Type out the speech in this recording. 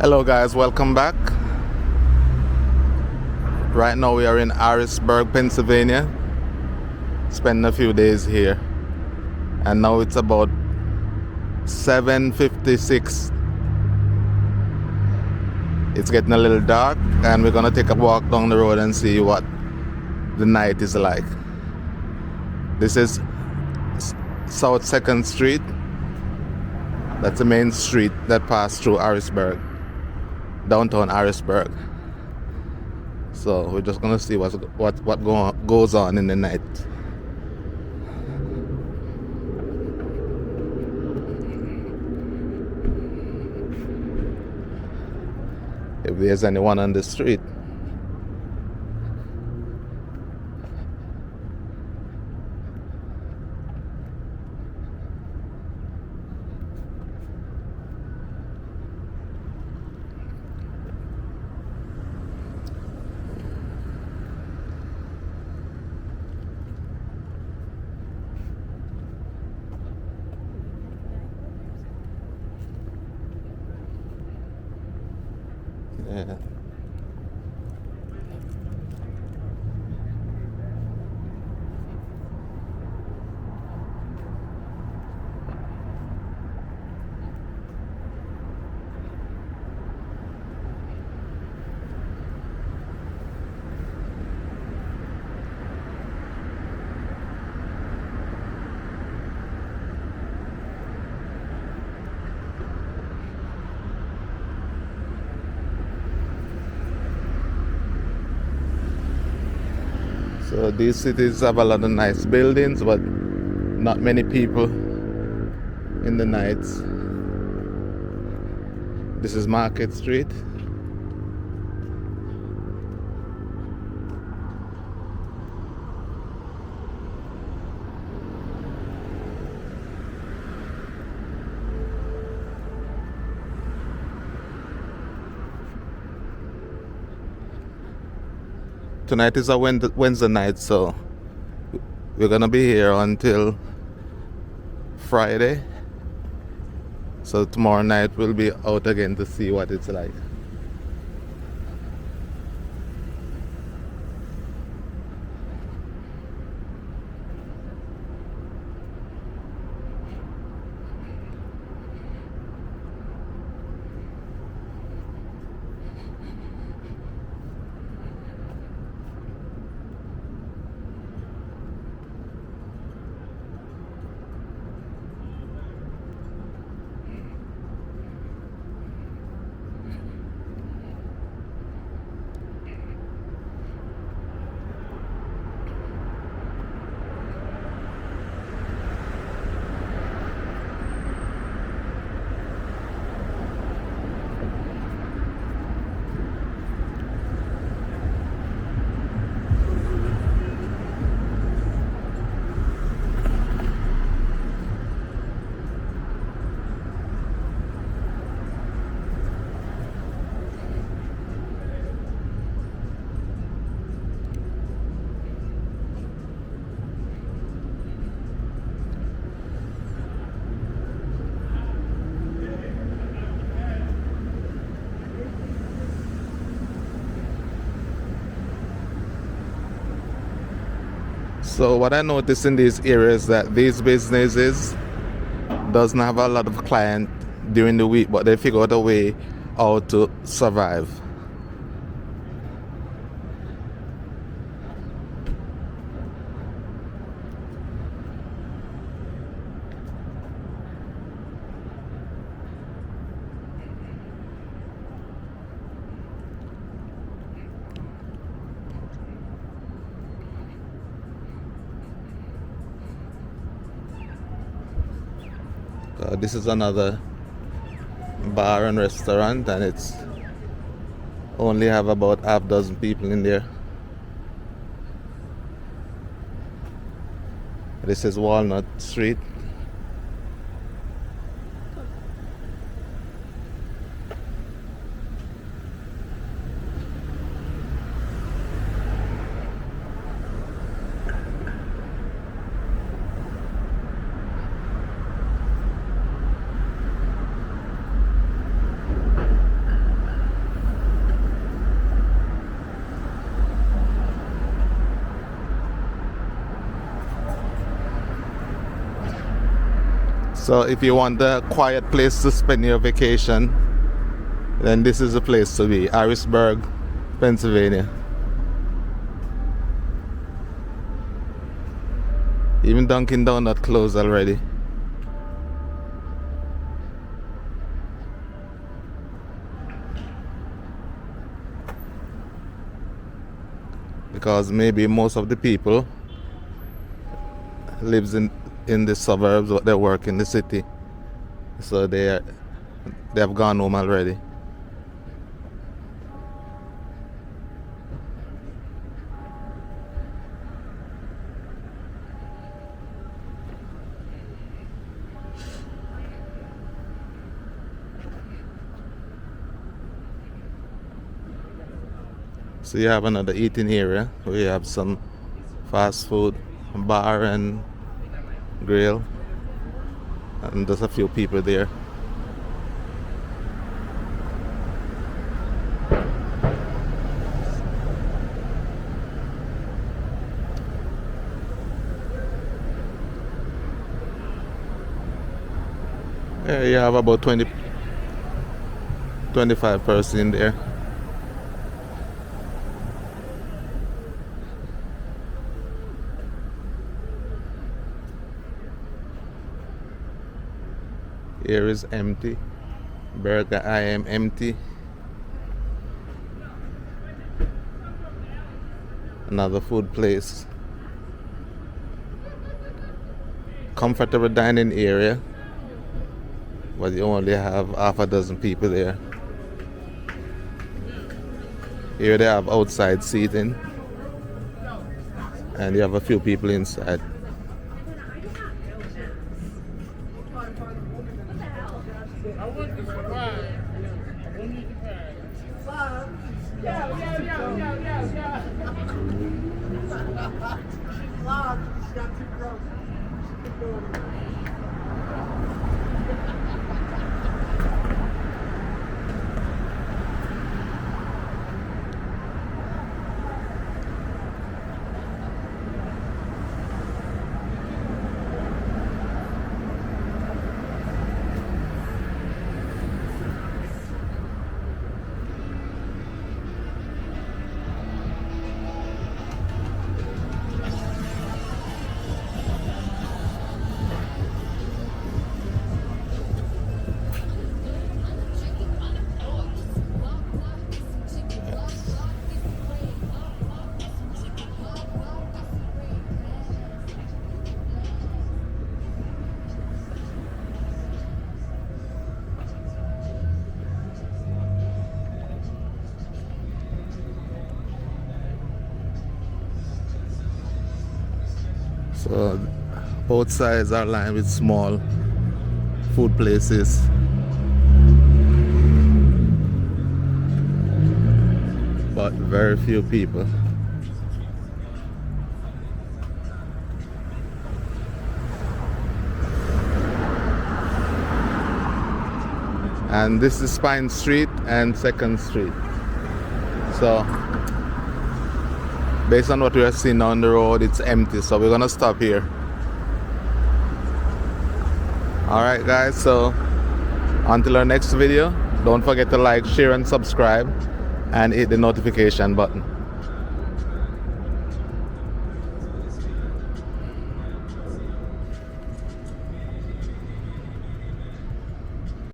Hello guys, welcome back. Right now we are in Harrisburg, Pennsylvania. Spending a few days here. And now it's about 7:56. It's getting a little dark and we're gonna take a walk down the road and see what the night is like. This is South 2nd Street. That's the main street that passed through Harrisburg, downtown Harrisburg. So we're just gonna see what goes on in the night. If there's anyone on the street. Yeah. So these cities have a lot of nice buildings, but not many people in the nights. This is Market Street. Tonight is a Wednesday night, so we're gonna be here until Friday. So tomorrow night we'll be out again to see what it's like. So what I notice in these areas that these businesses doesn't have a lot of client during the week, but they figure out a way how to survive. This is another bar and restaurant, and it's only have about half dozen people in there. This is Walnut Street. So if you want a quiet place to spend your vacation, then this is the place to be. Harrisburg, Pennsylvania. Even Dunkin' Donut closed already. Because maybe most of the people lives in the suburbs, but they work in the city, so they have gone home already. So you have another eating area where you have some fast food, bar and grill, and there's a few people there. Yeah, you have about 25 persons in there. Here is empty. Burger I am empty. Another food place. Comfortable dining area, but you only have half a dozen people there. Here they have outside seating, and you have a few people inside. So both sides are lined with small food places. But very few people. And this is Pine Street and 2nd Street. So based on what we are seeing on the road, it's empty, so we're gonna stop here. Alright guys, so until our next video, don't forget to like, share and subscribe and hit the notification button.